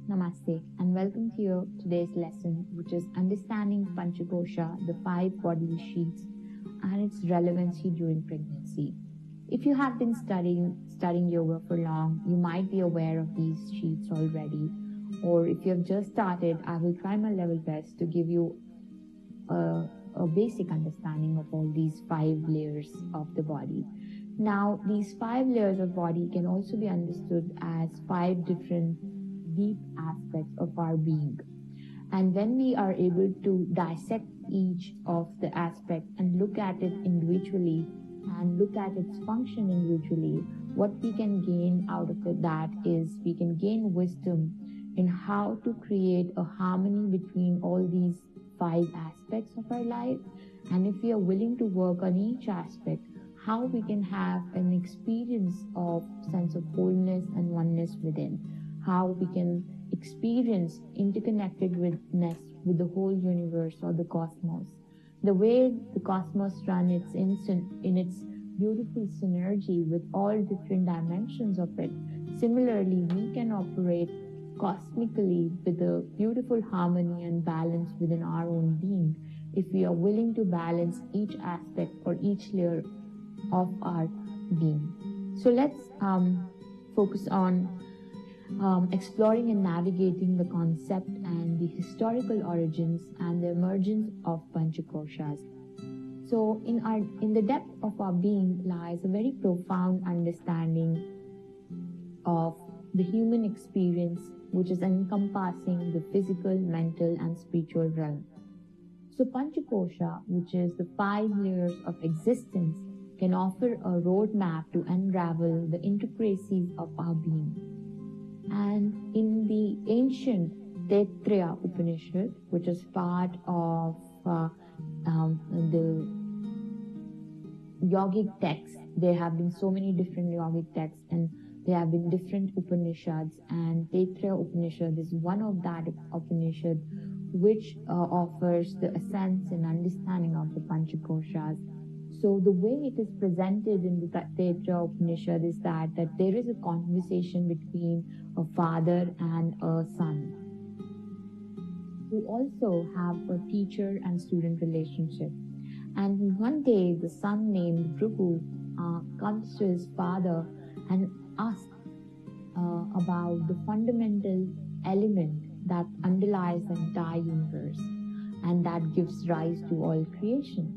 Namaste and welcome to your today's lesson, which is understanding Panchakosha, the 5 bodily sheaths, and its relevancy during pregnancy. If you have been studying yoga for long, you might be aware of these sheaths already, or if you have just started, I will try my level best to give you a basic understanding of all these 5 layers of the body. Now, these 5 layers of body can also be understood as 5 different deep aspects of our being. And when we are able to dissect each of the aspects and look at it individually and look at its function individually, what we can gain out of it, that is, we can gain wisdom in how to create a harmony between all these 5 aspects of our life. And if we are willing to work on each aspect, how we can have an experience of sense of wholeness and oneness within, how we can experience interconnectedness with the whole universe or the cosmos. The way the cosmos runs its in its beautiful synergy with all different dimensions of it. Similarly, we can operate cosmically with a beautiful harmony and balance within our own being if we are willing to balance each aspect or each layer of our being. So let's focus on exploring and navigating the concept and the historical origins and the emergence of Panchakoshas. So in the depth of our being lies a very profound understanding of the human experience, which is encompassing the physical, mental, and spiritual realm. So Panchakosha, which is the 5 layers of existence, can offer a roadmap to unravel the intricacies of our being. And in the ancient Taittiriya Upanishad, which is part of the yogic texts, there have been so many different yogic texts, and there have been different Upanishads, and Taittiriya Upanishad is one of that Upanishad which offers the essence and understanding of the Panchakoshas. So the way it is presented in the Taittiriya Upanishad is that there is a conversation between a father and a son, who also have a teacher and student relationship. And one day the son named Bhrigu comes to his father and asks about the fundamental element that underlies the entire universe and that gives rise to all creation.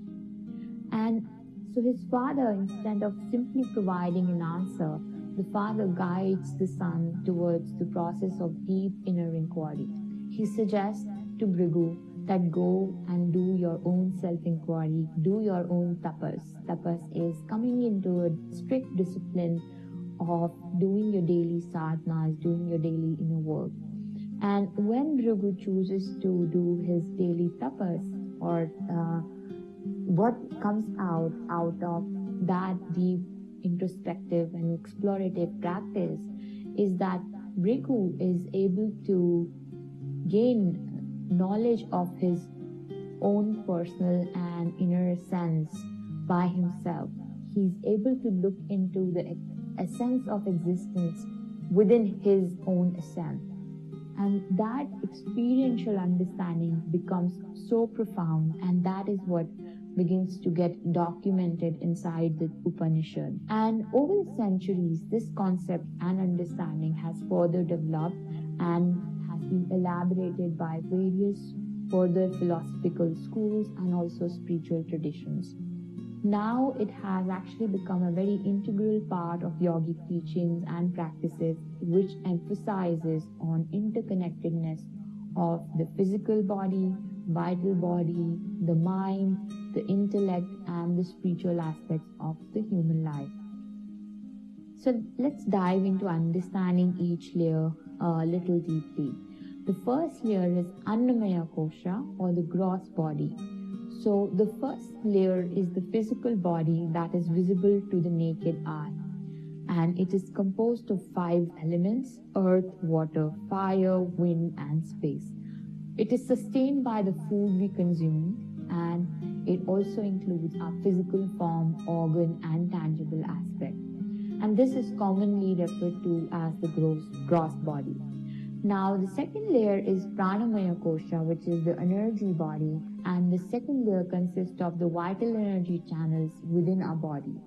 And so his father, instead of simply providing an answer, the father guides the son towards the process of deep inner inquiry. He suggests to Bhrigu that go and do your own self-inquiry, do your own tapas. Tapas is coming into a strict discipline of doing your daily sadhanas, doing your daily inner work. And when Bhrigu chooses to do his daily tapas, or what comes out of that deep introspective and explorative practice is that Bhrigu is able to gain knowledge of his own personal and inner essence by himself. He's able to look into the essence of existence within his own essence. And that experiential understanding becomes so profound, and that is what begins to get documented inside the Upanishad. And over the centuries, this concept and understanding has further developed and has been elaborated by various further philosophical schools and also spiritual traditions. Now it has actually become a very integral part of yogic teachings and practices, which emphasizes on interconnectedness of the physical body, vital body, the mind, the intellect, and the spiritual aspects of the human life. So let's dive into understanding each layer a little deeply. The first layer is Annamaya Kosha, or the gross body. So the first layer is the physical body that is visible to the naked eye. And it is composed of 5 elements: earth, water, fire, wind, and space. It is sustained by the food we consume, and it also includes our physical form, organ, and tangible aspect. And this is commonly referred to as the gross body. Now, the second layer is Pranamaya Kosha, which is the energy body, and the second layer consists of the vital energy channels within our body.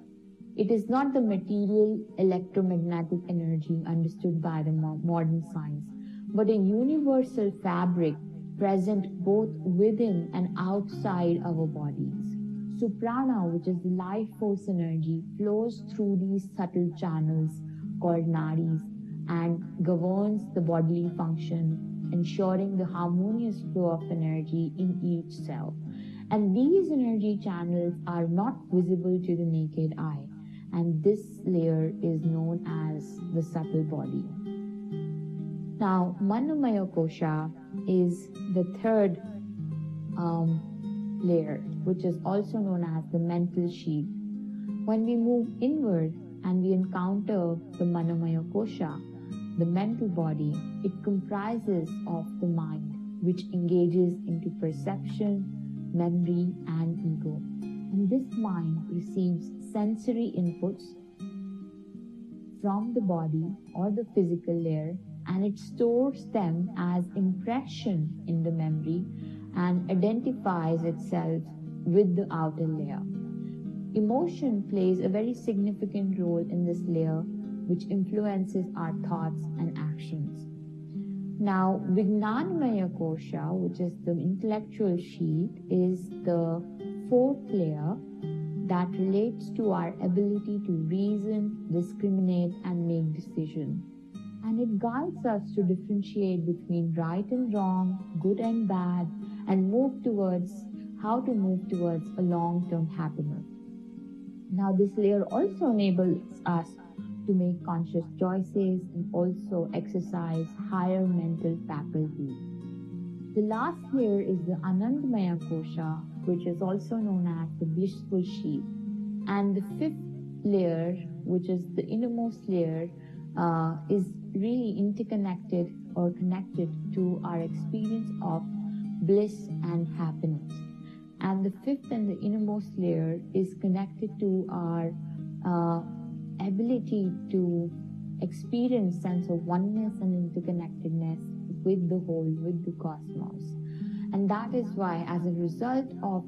It is not the material electromagnetic energy understood by the modern science, but a universal fabric present both within and outside our bodies. So prana, which is the life force energy, flows through these subtle channels called nadis and governs the bodily function, ensuring the harmonious flow of energy in each cell. And these energy channels are not visible to the naked eye, and this layer is known as the subtle body. Now, Manomaya Kosha is the third layer, which is also known as the mental sheath. When we move inward and we encounter the Manomaya Kosha, the mental body, it comprises of the mind, which engages into perception, memory, and ego. And this mind receives sensory inputs from the body or the physical layer, and it stores them as impression in the memory and identifies itself with the outer layer. Emotion plays a very significant role in this layer, which influences our thoughts and actions. Now, Vijnanamaya Kosha, which is the intellectual sheath, is the fourth layer that relates to our ability to reason, discriminate, and make decisions. And it guides us to differentiate between right and wrong, good and bad, and how to move towards a long-term happiness. Now, this layer also enables us to make conscious choices and also exercise higher mental faculties. The last layer is the Anandamaya Kosha, which is also known as the blissful sheath. And the fifth layer, which is the innermost layer, is really interconnected or connected to our experience of bliss and happiness. And the fifth and the innermost layer is connected to our ability to experience sense of oneness and interconnectedness with the whole, with the cosmos. And that is why, as a result of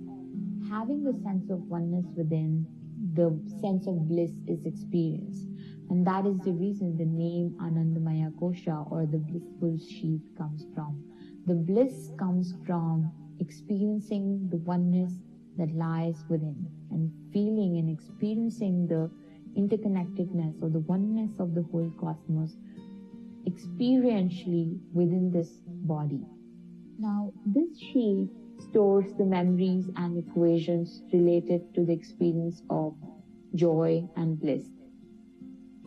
having the sense of oneness within, the sense of bliss is experienced. And that is the reason the name Anandamaya Kosha, or the blissful sheath, comes from. The bliss comes from experiencing the oneness that lies within, and feeling and experiencing the interconnectedness or the oneness of the whole cosmos experientially within this body. Now, this sheath stores the memories and equations related to the experience of joy and bliss.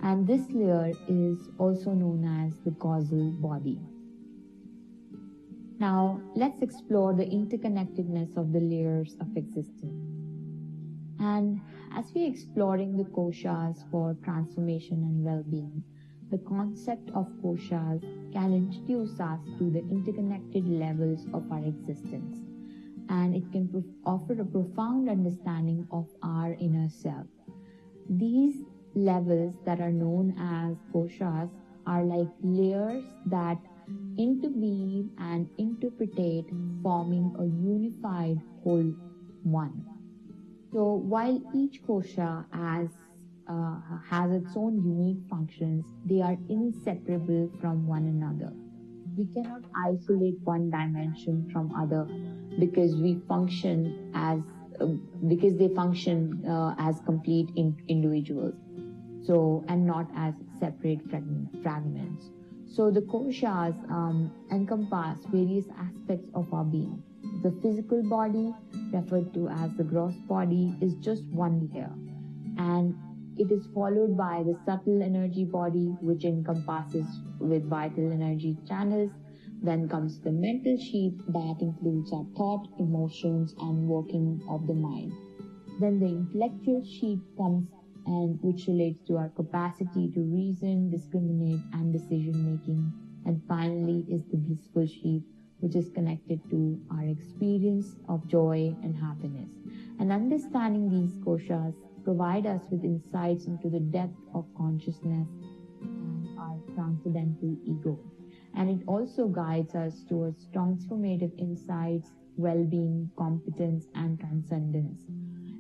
And this layer is also known as the causal body. Now, let's explore the interconnectedness of the layers of existence. And as we're exploring the koshas for transformation and well-being, the concept of koshas can introduce us to the interconnected levels of our existence. And it can offer a profound understanding of our inner self. These levels that are known as koshas are like layers that interweave and interpretate, forming a unified whole one. So while each kosha has its own unique functions, they are inseparable from one another. We cannot isolate one dimension from other because they function as complete individuals. So, and not as separate fragments. So the koshas encompass various aspects of our being. The physical body, referred to as the gross body, is just one layer, and it is followed by the subtle energy body, which encompasses with vital energy channels. Then comes the mental sheath that includes our thought, emotions, and working of the mind. Then the intellectual sheath comes, and which relates to our capacity to reason, discriminate, and decision making. And finally is the blissful sheath, which is connected to our experience of joy and happiness. And understanding these koshas provide us with insights into the depth of consciousness and our transcendental ego. and it also guides us towards transformative insights, well-being, competence, and transcendence.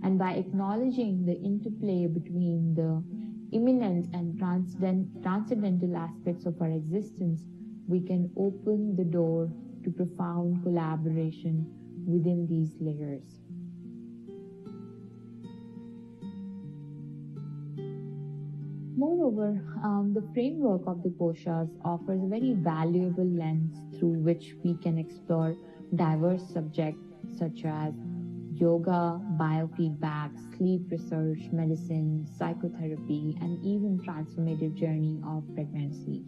And by acknowledging the interplay between the immanent and transcendental aspects of our existence, we can open the door to profound collaboration within these layers. Moreover, the framework of the Koshas offers a very valuable lens through which we can explore diverse subjects such as yoga, biofeedback, sleep research, medicine, psychotherapy, and even transformative journey of pregnancy.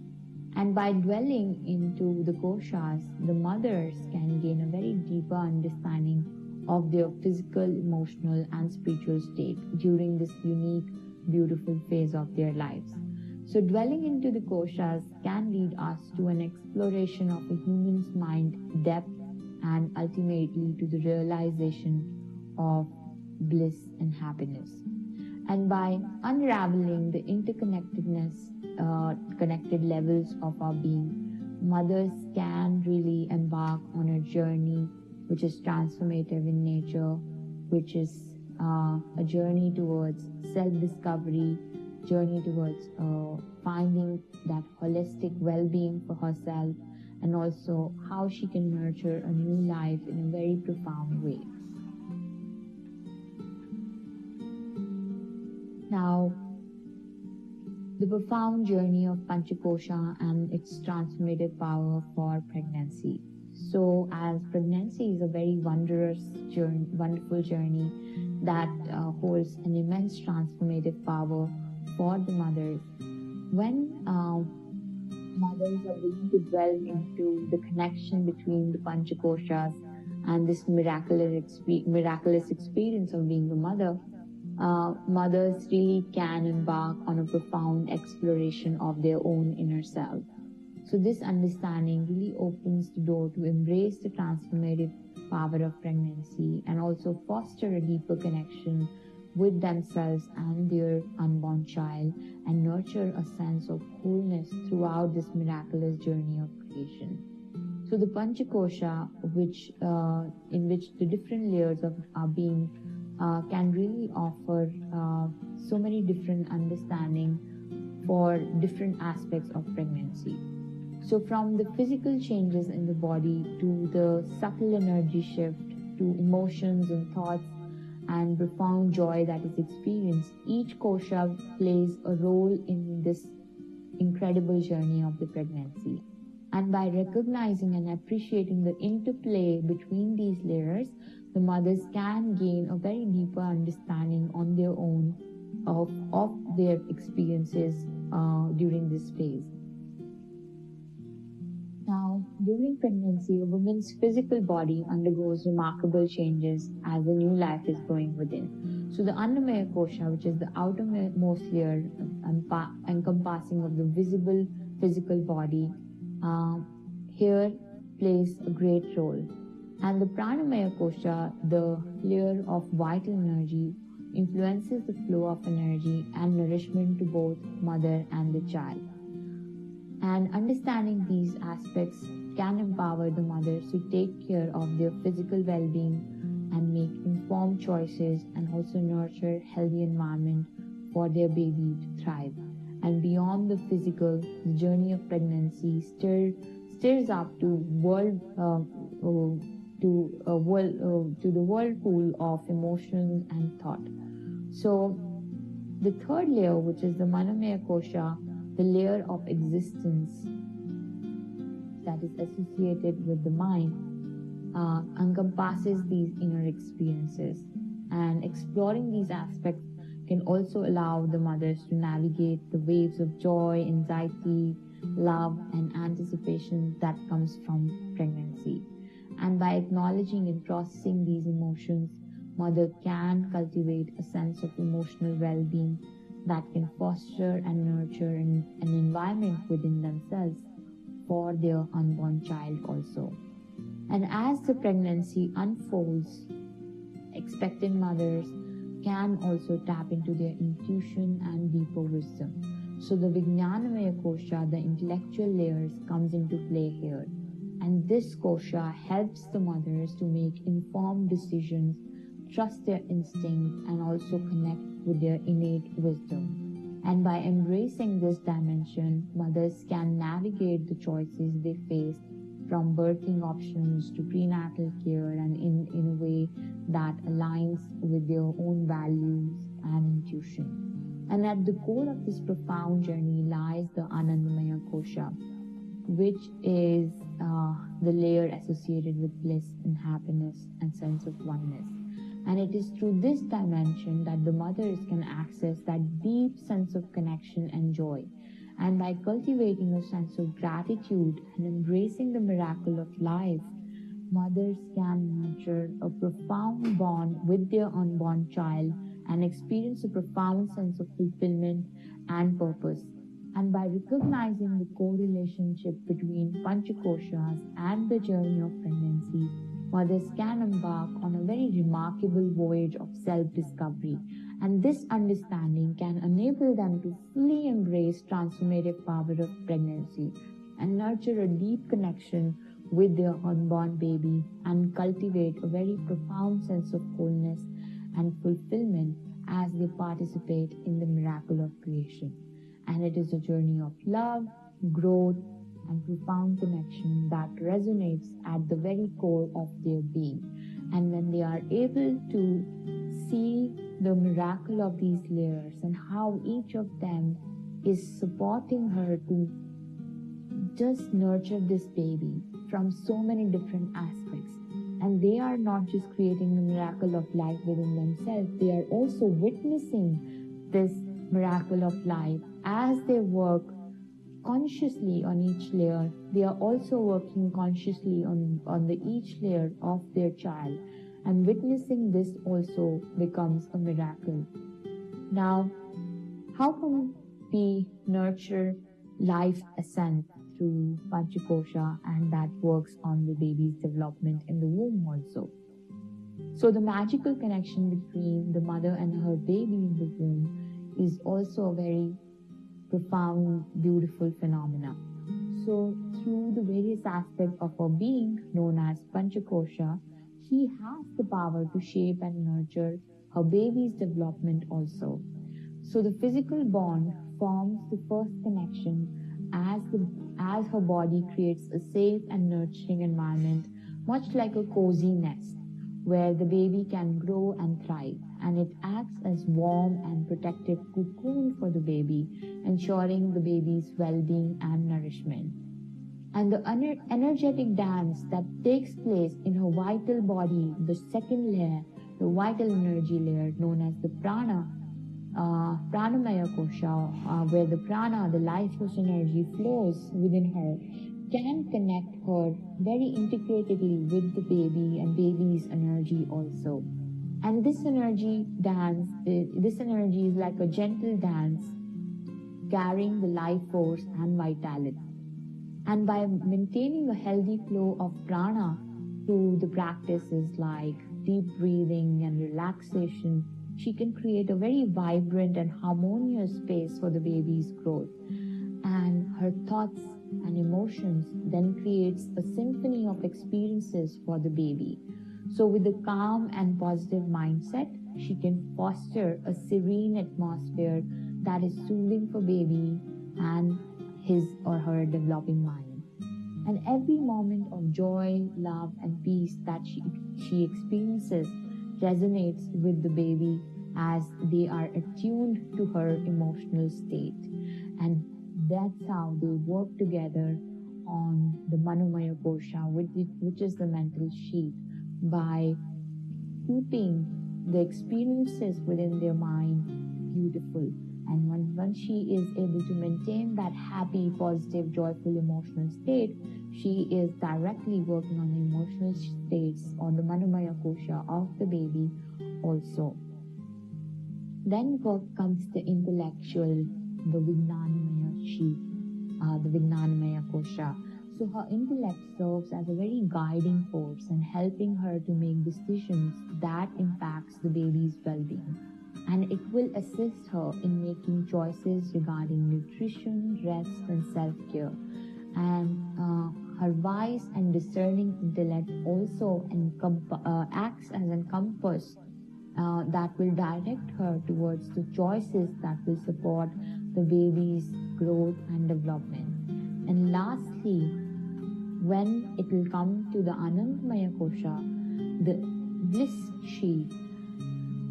And by dwelling into the Koshas, the mothers can gain a very deeper understanding of their physical, emotional, and spiritual state during this unique, beautiful phase of their lives. So dwelling into the Koshas can lead us to an exploration of a human's mind depth and ultimately to the realization of bliss and happiness. And by unraveling the interconnectedness, connected levels of our being, mothers can really embark on a journey which is transformative in nature, which is a journey towards self-discovery, journey towards finding that holistic well-being for herself, and also how she can nurture a new life in a very profound way. Now, the profound journey of Panchakosha and its transformative power for pregnancy. So, as pregnancy is a very wonderful journey that holds an immense transformative power for the mothers. When mothers are willing to delve into the connection between the Panchakoshas and this miraculous experience of being a mother, mothers really can embark on a profound exploration of their own inner self. So this understanding really opens the door to embrace the transformative power of pregnancy and also foster a deeper connection with themselves and their unborn child and nurture a sense of wholeness throughout this miraculous journey of creation. So the Panchakosha, in which the different layers of our being can really offer so many different understanding for different aspects of pregnancy. So from the physical changes in the body to the subtle energy shift to emotions and thoughts and profound joy that is experienced, each kosha plays a role in this incredible journey of the pregnancy. And by recognizing and appreciating the interplay between these layers, the mothers can gain a very deeper understanding on their own of their experiences during this phase. Now, during pregnancy, a woman's physical body undergoes remarkable changes as the new life is growing within. So the Annamaya Kosha, which is the outermost layer encompassing of the visible physical body, here plays a great role. And the Pranamaya Kosha, the layer of vital energy, influences the flow of energy and nourishment to both mother and the child. And understanding these aspects can empower the mothers to take care of their physical well-being and make informed choices and also nurture healthy environment for their baby to thrive. And beyond the physical, the journey of pregnancy stirs up to the whirlpool of emotions and thought. So the third layer, which is the Manomaya Kosha, the layer of existence that is associated with the mind, encompasses these inner experiences. And exploring these aspects can also allow the mothers to navigate the waves of joy, anxiety, love, and anticipation that comes from pregnancy. And by acknowledging and processing these emotions, mother can cultivate a sense of emotional well-being that can foster and nurture an environment within themselves for their unborn child also. And as the pregnancy unfolds, expectant mothers can also tap into their intuition and deeper wisdom. So the Vijnanamaya Kosha, the intellectual layers, comes into play here. And this kosha helps the mothers to make informed decisions, trust their instinct, and also connect with their innate wisdom. And by embracing this dimension, mothers can navigate the choices they face, from birthing options to prenatal care, and in a way that aligns with their own values and intuition. And at the core of this profound journey lies the Anandamaya Kosha, which is the layer associated with bliss and happiness and sense of oneness. And it is through this dimension that the mothers can access that deep sense of connection and joy. And by cultivating a sense of gratitude and embracing the miracle of life, mothers can nurture a profound bond with their unborn child and experience a profound sense of fulfillment and purpose. And by recognizing the correlationship between Panchakoshas and the journey of pregnancy, mothers can embark on a very remarkable voyage of self-discovery. And this understanding can enable them to fully embrace transformative power of pregnancy and nurture a deep connection with their unborn baby and cultivate a very profound sense of wholeness and fulfillment as they participate in the miracle of creation. And it is a journey of love, growth, and profound connection that resonates at the very core of their being. And when they are able to see the miracle of these layers and how each of them is supporting her to just nurture this baby from so many different aspects. And they are not just creating the miracle of life within themselves, they are also witnessing this miracle of life as they work consciously on each layer. They are also working consciously on the each layer of their child, and witnessing this also becomes a miracle. Now, how can we nurture life ascent through Panchakosha, and that works on the baby's development in the womb also? So the magical connection between the mother and her baby in the womb is also a very profound, beautiful phenomena. So through the various aspects of her being, known as Panchakosha, she has the power to shape and nurture her baby's development also. So the physical bond forms the first connection as her body creates a safe and nurturing environment, much like a cozy nest, where the baby can grow and thrive, and it acts as warm and protective cocoon for the baby, ensuring the baby's well-being and nourishment. And the energetic dance that takes place in her vital body, the second layer, the vital energy layer known as the Pranamaya Kosha, where the prana, the life force energy flows within her, can connect her very integratedly with the baby and baby's energy also. And this energy is like a gentle dance carrying the life force and vitality. And by maintaining a healthy flow of prana through the practices like deep breathing and relaxation, she can create a very vibrant and harmonious space for the baby's growth. And her thoughts and emotions then creates a symphony of experiences for the baby. So with a calm and positive mindset, she can foster a serene atmosphere that is soothing for baby and his or her developing mind. And every moment of joy, love, and peace that she experiences resonates with the baby as they are attuned to her emotional state. And that's how they work together on the Manomaya Kosha, which is the mental sheath, by keeping the experiences within their mind beautiful. And once she is able to maintain that happy, positive, joyful emotional state, she is directly working on the emotional states on the Manomaya Kosha of the baby also. Then comes the intellectual, the Vijnanamaya sheath, the Vijnanamaya Kosha. So her intellect serves as a very guiding force and helping her to make decisions that impacts the baby's well-being. and it will assist her in making choices regarding nutrition, rest, and self-care. And her wise and discerning intellect also acts as a compass that will direct her towards the choices that will support the baby's growth and development. And lastly, when it will come to the Anandamaya Kosha, the bliss sheath,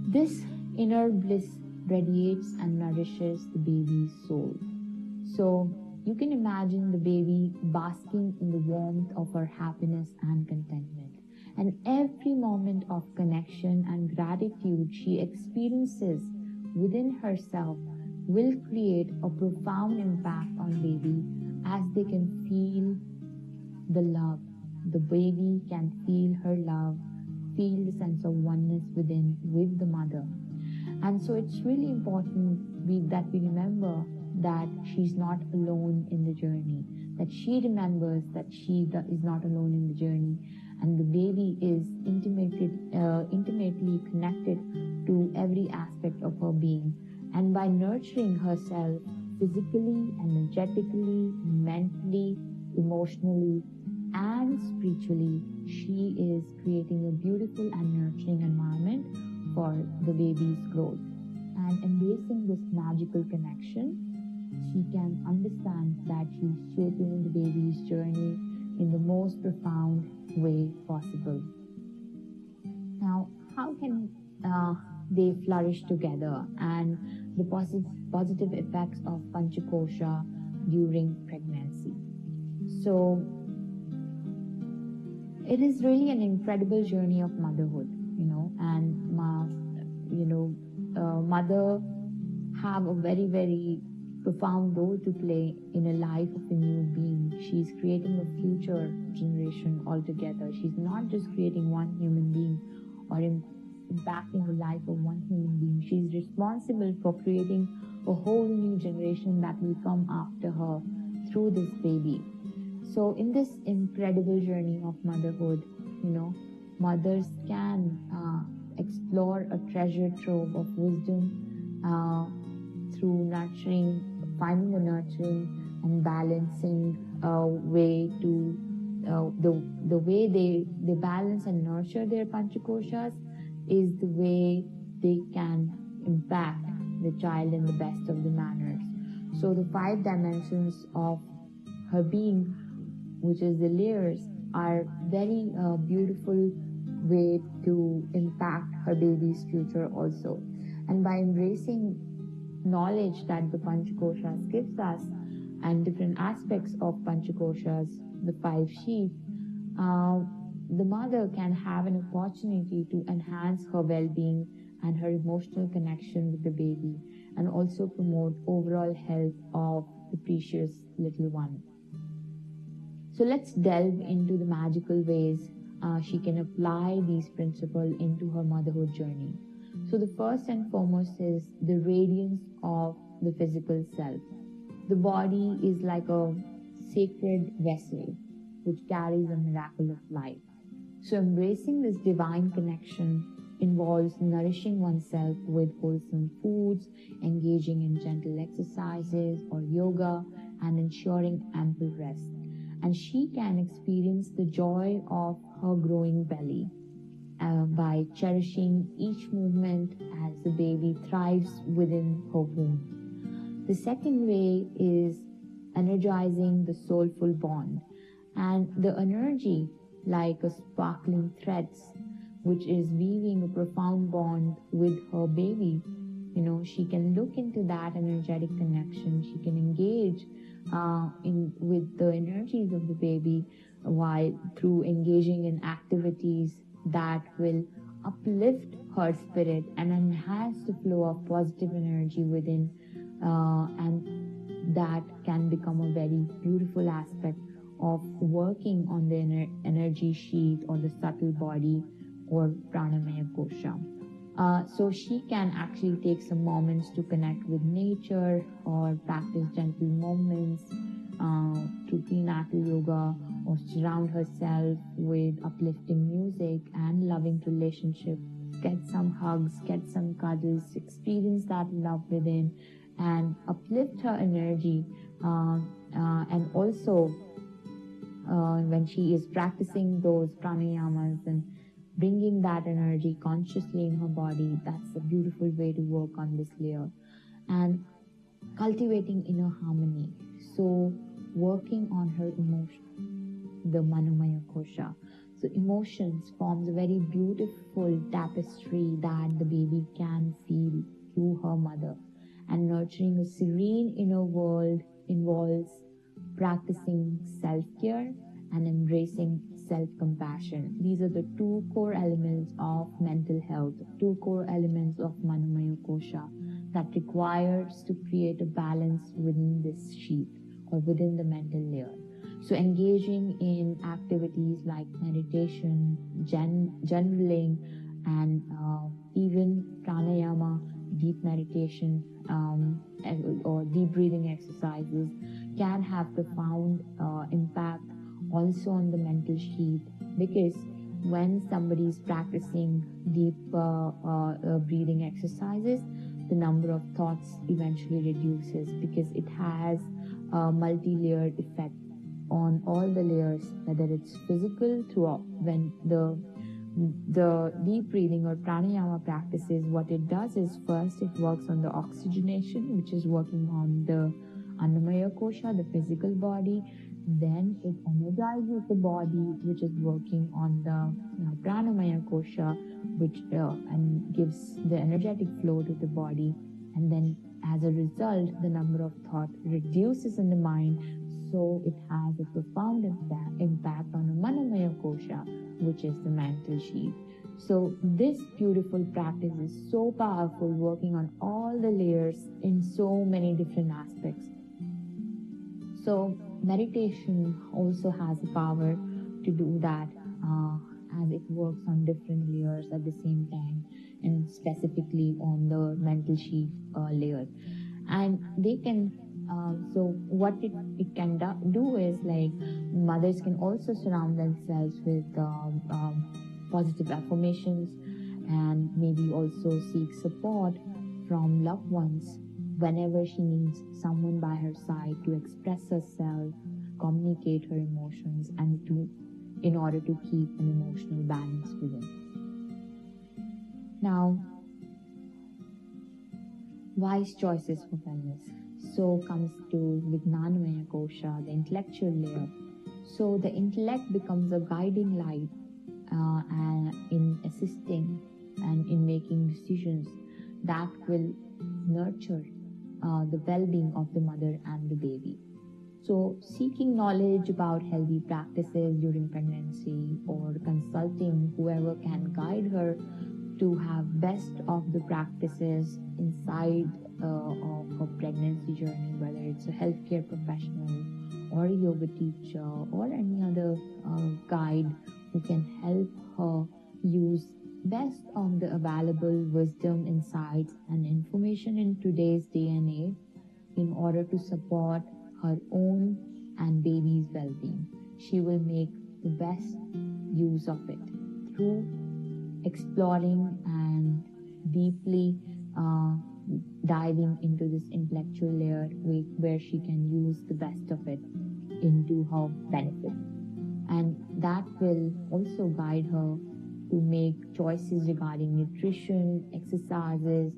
this inner bliss radiates and nourishes the baby's soul. So you can imagine the baby basking in the warmth of her happiness and contentment. And every moment of connection and gratitude she experiences within herself will create a profound impact on baby, as they can feel the love. The baby can feel her love, feel the sense of oneness within with the mother. And so it's really important that we remember that she's not alone in the journey, that she remembers that she is not alone in the journey, and the baby is intimately connected to every aspect of her being. And by nurturing herself physically, energetically, mentally, emotionally, and spiritually, she is creating a beautiful and nurturing environment for the baby's growth. And embracing this magical connection, she can understand that she's shaping the baby's journey in the most profound way possible. Now, how can they flourish together, and the positive effects of Panchakosha during pregnancy? So, it is really an incredible journey of motherhood, and mother have a very, very profound role to play in a life of a new being. She's creating a future generation altogether. She's not just creating one human being or impacting the life of one human being. She's responsible for creating a whole new generation that will come after her through this baby. So in this incredible journey of motherhood, mothers can explore a treasure trove of wisdom through finding a nurturing and balancing way to the way they balance and nurture their Panchakoshas is the way they can impact the child in the best of the manners. So the 5 dimensions of her being, which is the layers, are very beautiful way to impact her baby's future also. And by embracing knowledge that the Panchakoshas gives us and different aspects of Panchakoshas, the 5 sheaths, the mother can have an opportunity to enhance her well-being and her emotional connection with the baby, and also promote overall health of the precious little one. So let's delve into the magical ways she can apply these principles into her motherhood journey. So the first and foremost is the radiance of the physical self. The body is like a sacred vessel which carries a miracle of life. So embracing this divine connection involves nourishing oneself with wholesome foods, engaging in gentle exercises or yoga, and ensuring ample rest. And she can experience the joy of her growing belly by cherishing each movement as the baby thrives within her womb. The second way is energizing the soulful bond, and the energy, like a sparkling threads, which is weaving a profound bond with her baby. She can look into that energetic connection. She can engage with the energies of the baby while through engaging in activities that will uplift her spirit and enhance the flow of positive energy within, and that can become a very beautiful aspect of working on the energy sheath or the subtle body or pranamaya kosha. So she can actually take some moments to connect with nature or practice gentle movements through prenatal yoga, or surround herself with uplifting music and loving relationship get some hugs, get some cuddles, experience that love within, and uplift her energy. And also, when she is practicing those pranayamas and bringing that energy consciously in her body, that's a beautiful way to work on this layer. And cultivating inner harmony. So working on her emotion, the Manomaya Kosha. So emotions forms a very beautiful tapestry that the baby can feel through her mother. And nurturing a serene inner world involves practicing self-care and embracing self-compassion. These are the two core elements of mental health, two core elements of Manomaya Kosha that requires to create a balance within this sheath or within the mental layer. So engaging in activities like meditation, journaling, and even pranayama, deep meditation, or deep breathing exercises can have profound impact also on the mental sheath, because when somebody is practicing deep breathing exercises, the number of thoughts eventually reduces, because it has a multi-layered effect on all the layers, whether it's physical throughout. When the deep breathing or pranayama practices, what it does is first it works on the oxygenation, which is working on the Annamaya Kosha, the physical body. Then it energizes the body, which is working on the Pranamaya Kosha, which and gives the energetic flow to the body. And then as a result, the number of thought reduces in the mind, so it has a profound impact on the Manomaya Kosha, which is the mental sheath. So this beautiful practice is so powerful, working on all the layers in so many different aspects. So meditation also has the power to do that, as it works on different layers at the same time, and specifically on the mental sheath layer. And they can, so what it can do is, like, mothers can also surround themselves with positive affirmations, and maybe also seek support from loved ones whenever she needs someone by her side to express herself, communicate her emotions, and in order to keep an emotional balance within. Now, wise choices for wellness. So comes to Vijnanamaya Kosha, the intellectual layer. So the intellect becomes a guiding light in assisting and in making decisions that will nurture the well-being of the mother and the baby. So seeking knowledge about healthy practices during pregnancy, or consulting whoever can guide her to have best of the practices inside of her pregnancy journey, whether it's a healthcare professional or a yoga teacher or any other guide who can help her use best of the available wisdom, insights, and information in today's day and age in order to support her own and baby's well-being. She will make the best use of it through exploring and deeply diving into this intellectual layer where she can use the best of it into her benefit. And that will also guide her to make choices regarding nutrition, exercises,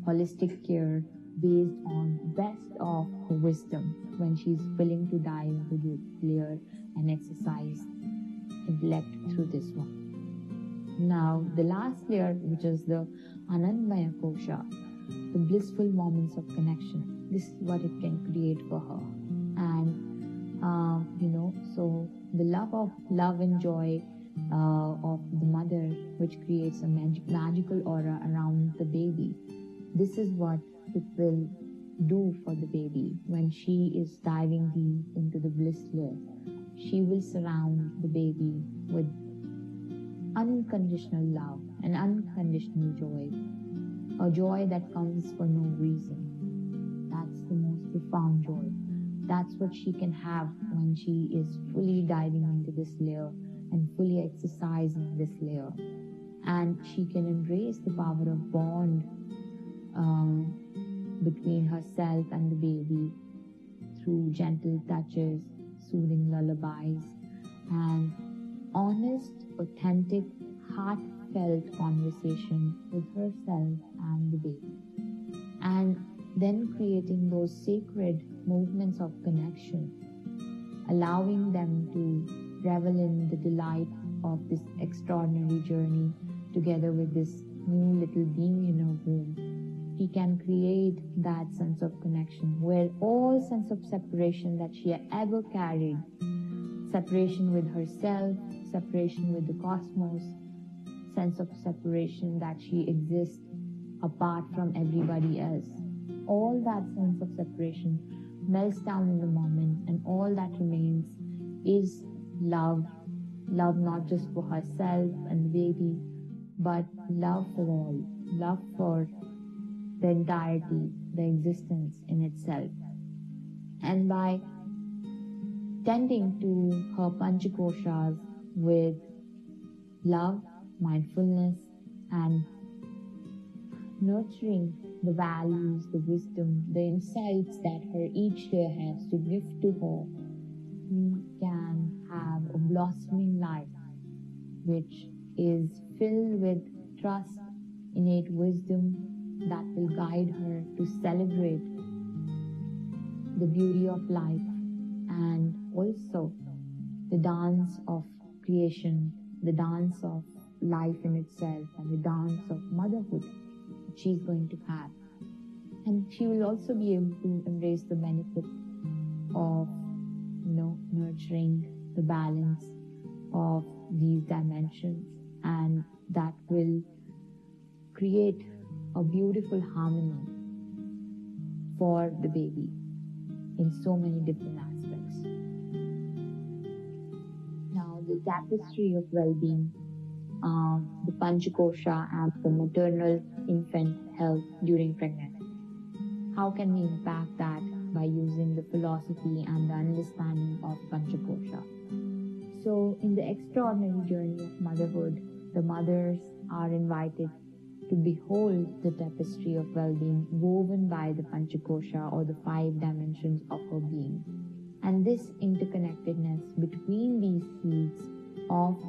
holistic care based on best of her wisdom when she's willing to dive into the layer and exercise intellect through this one. Now, the last layer, which is the Anandmaya Kosha, the blissful moments of connection. This is what it can create for her. And, so the love and joy of the mother, which creates a magical aura around the baby. This is what it will do for the baby when she is diving deep into the bliss layer. She will surround the baby with unconditional love and unconditional joy, a joy that comes for no reason. That's the most profound joy. That's what she can have when she is fully diving into this layer and fully exercising this layer. and she can embrace the power of bond between herself and the baby through gentle touches, soothing lullabies, and honest, authentic, heartfelt conversation with herself and the baby. And then creating those sacred movements of connection, allowing them to revel in the delight of this extraordinary journey together with this new little being in her womb. She can create that sense of connection where all sense of separation that she ever carried, separation with herself, separation with the cosmos, sense of separation that she exists apart from everybody else, all that sense of separation melts down in the moment, and all that remains is love. Love not just for herself and the baby, but love for all, love for the entirety, the existence in itself. And by tending to her Panch Koshas with love, mindfulness, and nurturing the values, the wisdom, the insights that her each day has to give to her, we can have a blossoming life which is filled with trust, innate wisdom that will guide her to celebrate the beauty of life and also the dance of creation, the dance of life in itself, and the dance of motherhood that she's going to have. And she will also be able to embrace the benefit of, nurturing the balance of these dimensions, and that will create a beautiful harmony for the baby in so many different aspects. Now, the tapestry of well-being, the Panchakosha and the maternal infant health during pregnancy. How can we impact that by using the philosophy and the understanding of Panchakosha? So, in the extraordinary journey of motherhood, the mothers are invited to behold the tapestry of well-being woven by the Panchakosha, or the 5 dimensions of her being. And this interconnectedness between these fields of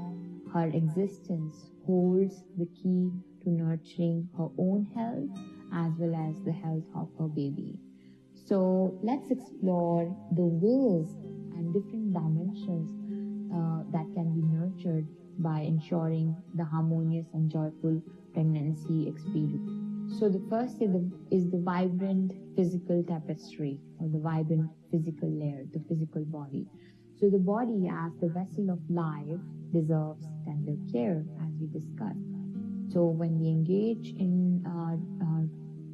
her existence holds the key to nurturing her own health as well as the health of her baby. So let's explore the ways and different dimensions that can be nurtured by ensuring the harmonious and joyful pregnancy experience. So the first is the vibrant physical tapestry, or the vibrant physical layer, the physical body. So the body, as the vessel of life, deserves tender care, as we discussed. So when we engage in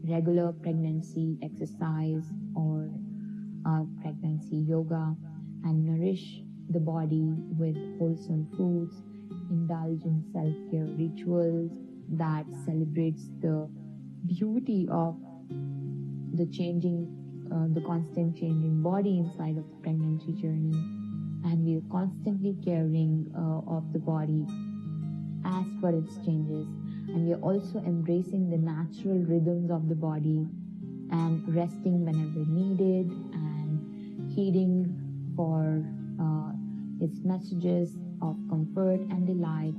regular pregnancy exercise or pregnancy yoga and nourish the body with wholesome foods, indulge in self-care rituals that celebrates the beauty of the constant changing body inside of the pregnancy journey, and we are constantly caring of the body as per its changes, and we are also embracing the natural rhythms of the body and resting whenever needed and heeding for its messages of comfort and delight,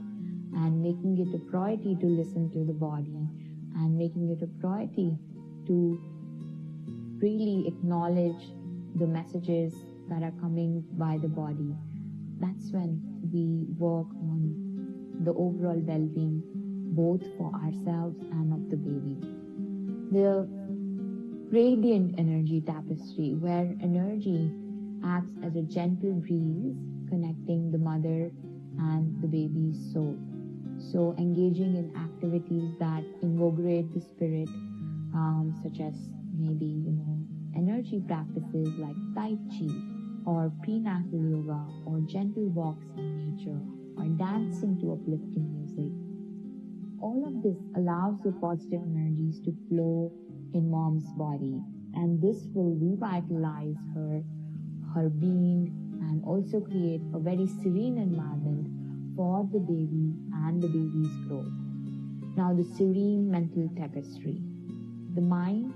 and making it a priority to listen to the body, and making it a priority to really acknowledge the messages that are coming by the body. That's when we work on the overall well-being, both for ourselves and of the baby. The radiant energy tapestry, where energy acts as a gentle breeze connecting the mother and the baby's soul. So engaging in activities that invigorate the spirit, such as maybe energy practices like Tai Chi or prenatal yoga or gentle walks in nature or dancing to uplifting music. All of this allows the positive energies to flow in mom's body, and this will revitalize her being, and also create a very serene environment for the baby and the baby's growth. Now, the serene mental tapestry. The mind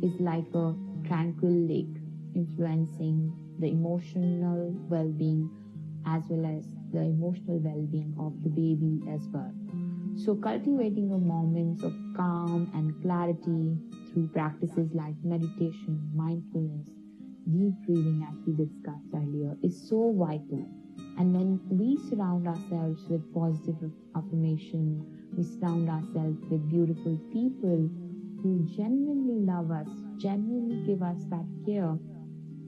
is like a tranquil lake, influencing the emotional well-being as well as the emotional well-being of the baby as well. So cultivating a moments of calm and clarity through practices like meditation, mindfulness, deep breathing, as we discussed earlier, is so vital. And when we surround ourselves with positive affirmation, we surround ourselves with beautiful people who genuinely love us, genuinely give us that care,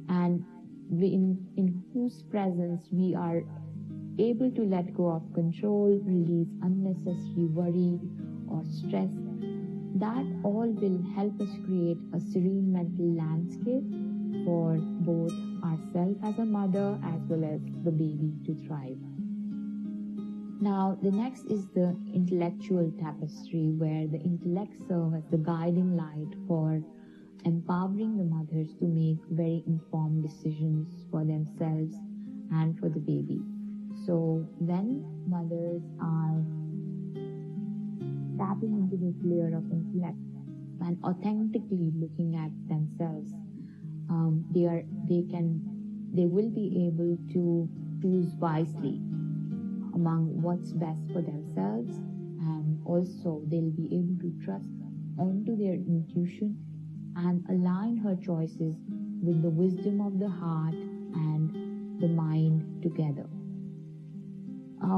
and in whose presence we are able to let go of control, release unnecessary worry or stress, that all will help us create a serene mental landscape for both ourselves as a mother as well as the baby to thrive. Now, the next is the intellectual tapestry, where the intellect serves as the guiding light for empowering the mothers to make very informed decisions for themselves and for the baby. So when mothers are tapping into this layer of intellect and authentically looking at themselves, they will be able to choose wisely among what's best for themselves, and also they'll be able to trust onto their intuition and align her choices with the wisdom of the heart and the mind together.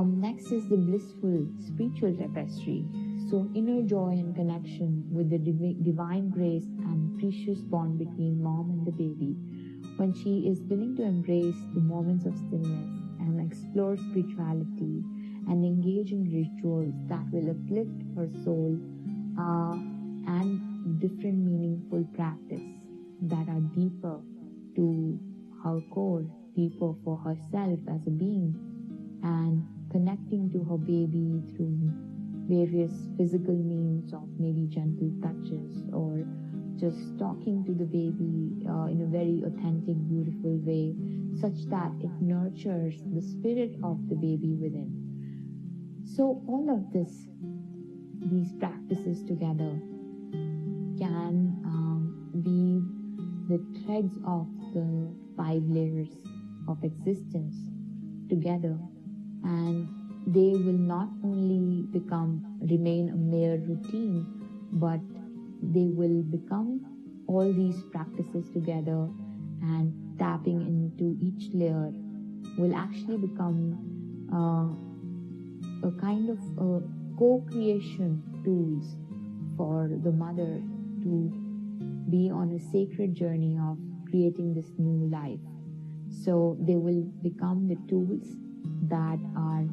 Next is the blissful spiritual tapestry. So inner joy and connection with the divine grace and precious bond between mom and the baby, when she is willing to embrace the moments of stillness and explore spirituality and engage in rituals that will uplift her soul, and different meaningful practice that are deeper to her core, deeper for herself as a being, and connecting to her baby through various physical means of maybe gentle touches or just talking to the baby in a very authentic, beautiful way, such that it nurtures the spirit of the baby within. So all of these practices together can weave the threads of the 5 layers of existence together, and they will not only remain a mere routine, but they will become all these practices together, and tapping into each layer will actually become a kind of co-creation tools for the mother to be on a sacred journey of creating this new life. So they will become the tools that are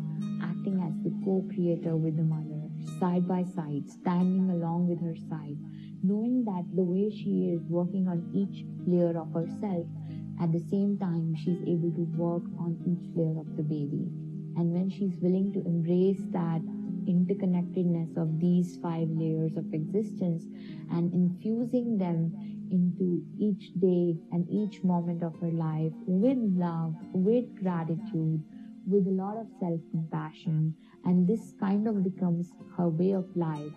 acting as the co-creator with the mother, side by side, standing along with her side, knowing that the way she is working on each layer of herself, at the same time she's able to work on each layer of the baby. And when she's willing to embrace that interconnectedness of these 5 layers of existence and infusing them into each day and each moment of her life with love, with gratitude, with a lot of self-compassion, and this kind of becomes her way of life,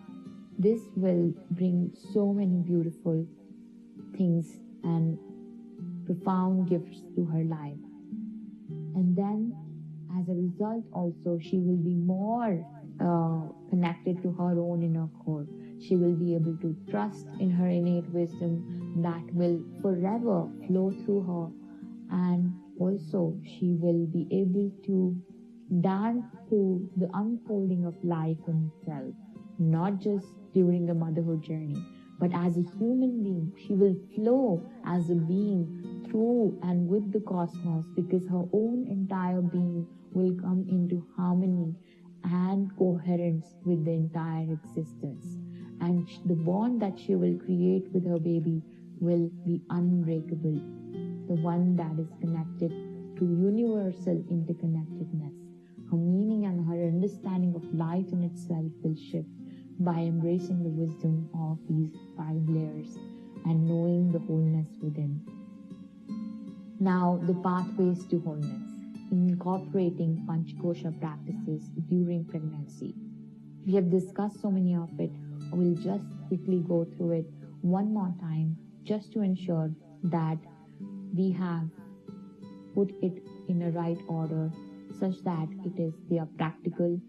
this will bring so many beautiful things and profound gifts to her life. And then as a result also, she will be more connected to her own inner core. She will be able to trust in her innate wisdom that will forever flow through her, and also she will be able to dance to the unfolding of life in itself, not just during the motherhood journey, but as a human being. She will flow as a being through and with the cosmos, because her own entire being will come into harmony and coherence with the entire existence. And the bond that she will create with her baby will be unbreakable, the one that is connected to universal interconnectedness. Her meaning and her understanding of life in itself will shift by embracing the wisdom of these 5 layers and knowing the wholeness within. Now, the pathways to wholeness. Incorporating Panch practices during pregnancy. We have discussed so many of it. We'll just quickly go through it one more time just to ensure that we have put it in a right order such that they are practical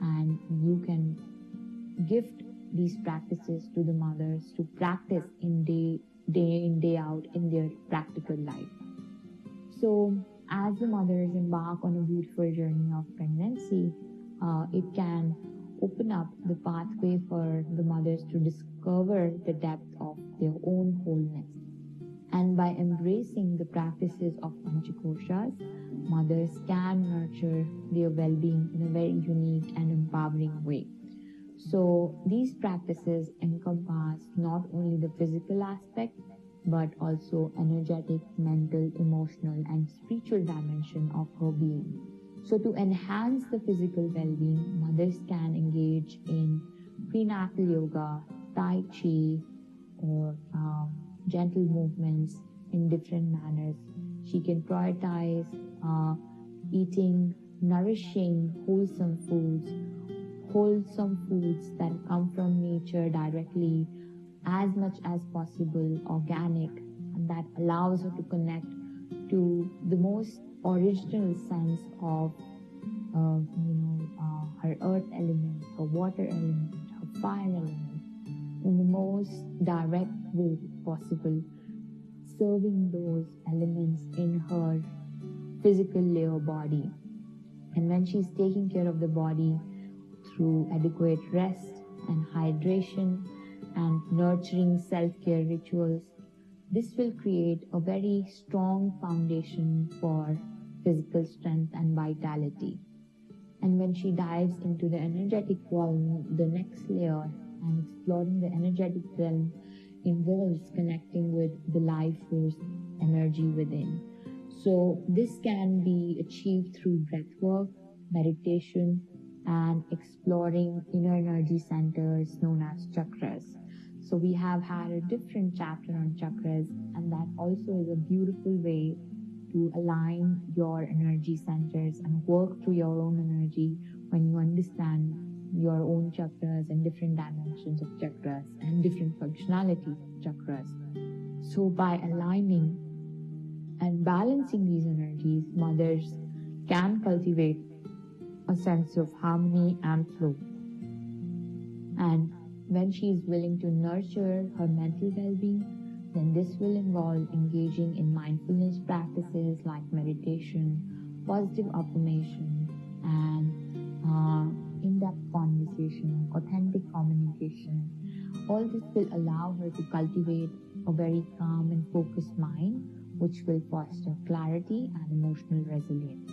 and you can gift these practices to the mothers to practice in day in, day out in their practical life. So as the mothers embark on a beautiful journey of pregnancy, it can open up the pathway for the mothers to discover the depth of their own wholeness. And by embracing the practices of Panch-Koshas, mothers can nurture their well-being in a very unique and empowering way. So these practices encompass not only the physical aspect, but also energetic, mental, emotional, and spiritual dimension of her being. So to enhance the physical well-being, mothers can engage in prenatal yoga, Tai Chi, or gentle movements in different manners. She can prioritize eating nourishing, wholesome foods that come from nature directly, as much as possible organic, and that allows her to connect to the most original sense of her earth element, her water element, her fire element, in the most direct way possible, serving those elements in her physical layer body. And when she's taking care of the body through adequate rest and hydration and nurturing self-care rituals, this will create a very strong foundation for physical strength and vitality. And when she dives into the energetic realm, the next layer, and exploring the energetic realm involves connecting with the life force energy within. So this can be achieved through breath work, meditation, and exploring inner energy centers known as chakras. So we have had a different chapter on chakras, and that also is a beautiful way to align your energy centers and work through your own energy when you understand your own chakras and different dimensions of chakras and different functionality of chakras. So by aligning and balancing these energies, mothers can cultivate a sense of harmony and flow. And when she is willing to nurture her mental well-being, then this will involve engaging in mindfulness practices like meditation, positive affirmation, and in-depth conversation, authentic communication. All this will allow her to cultivate a very calm and focused mind, which will foster clarity and emotional resilience.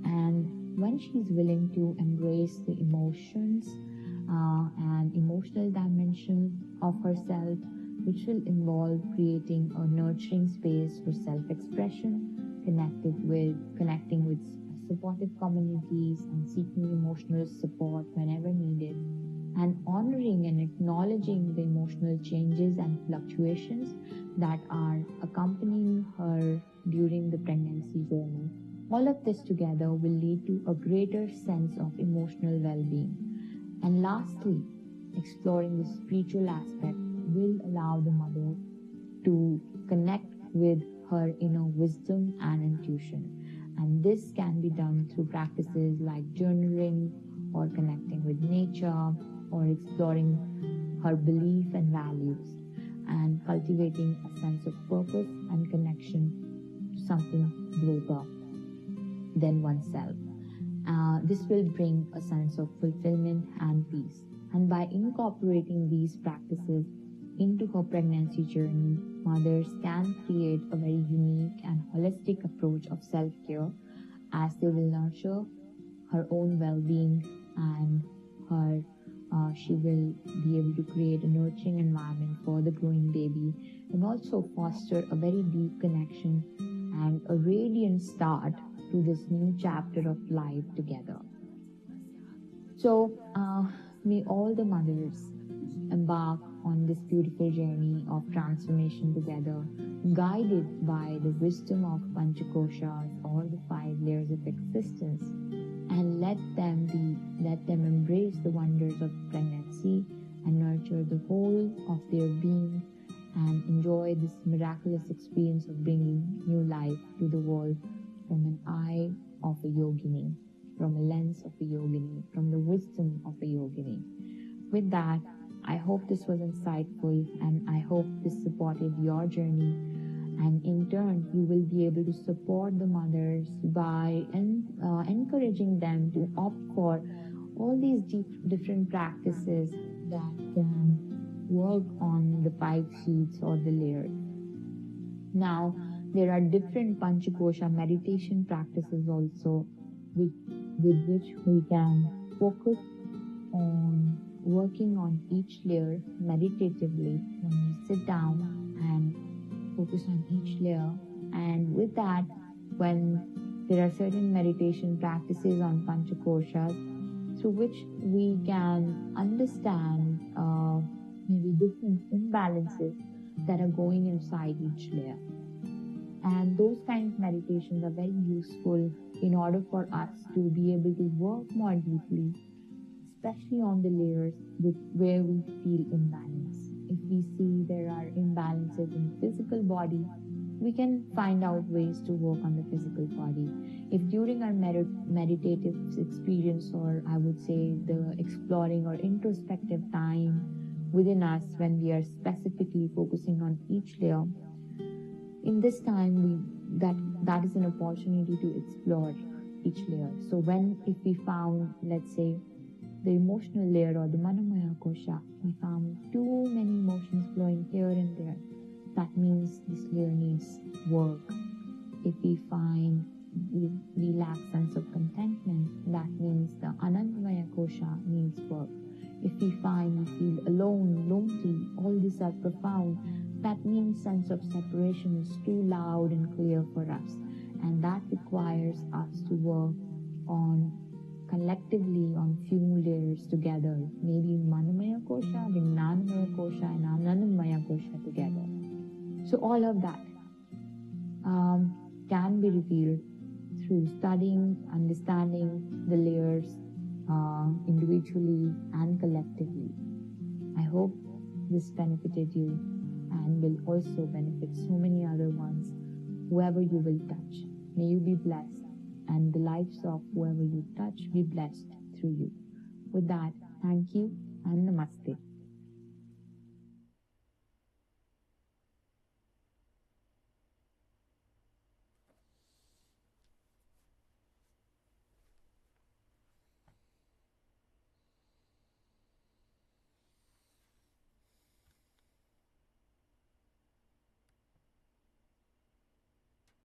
And when she's willing to embrace the emotions and emotional dimension of herself, which will involve creating a nurturing space for self-expression, connecting with supportive communities and seeking emotional support whenever needed, and honoring and acknowledging the emotional changes and fluctuations that are accompanying her during the pregnancy journey. All of this together will lead to a greater sense of emotional well-being. And lastly, exploring the spiritual aspect will allow the mother to connect with her inner wisdom and intuition. And this can be done through practices like journaling or connecting with nature or exploring her belief and values and cultivating a sense of purpose and connection to something greater than oneself. This will bring a sense of fulfillment and peace. And by incorporating these practices into her pregnancy journey, mothers can create a very unique and holistic approach of self-care as they will nurture her own well-being, and she will be able to create a nurturing environment for the growing baby and also foster a very deep connection and a radiant start to this new chapter of life together. So may all the mothers embark on this beautiful journey of transformation together, guided by the wisdom of Panch-Koshas or or the 5 layers of existence, and let them embrace the wonders of pregnancy and nurture the whole of their being and enjoy this miraculous experience of bringing new life to the world from an eye of a yogini, from a lens of a yogini, from the wisdom of a yogini. With that, I hope this was insightful, and I hope this supported your journey, and in turn you will be able to support the mothers by encouraging them to opt for all these different practices that can work on the 5 sheaths or the layers. Now, there are different Panchakosha meditation practices also with which we can focus on working on each layer meditatively when we sit down and focus on each layer. And with that, when there are certain meditation practices on Panchakoshas through which we can understand maybe different imbalances that are going inside each layer. And those kinds of meditations are very useful in order for us to be able to work more deeply, especially on the layers where we feel imbalance. If we see there are imbalances in the physical body, we can find out ways to work on the physical body. If during our meditative experience, or I would say the exploring or introspective time within us, when we are specifically focusing on each layer, in this time that is an opportunity to explore each layer. So if we found, let's say, the emotional layer or the Manomaya Kosha, we found too many emotions flowing here and there, that means this layer needs work. If we find we lack sense of contentment, that means the Anandamaya Kosha needs work. If we find we feel alone, lonely, all these are profound, that means sense of separation is too loud and clear for us, and that requires us to work on collectively on few layers together, maybe Manomaya Kosha, Vijnanamaya Kosha, and Anandamaya Kosha together. So all of that can be revealed through studying, understanding the layers individually and collectively. I hope this benefited you and will also benefit so many other ones, whoever you will touch. May you be blessed, and the lives of whoever you touch be blessed through you. With that, thank you and namaste.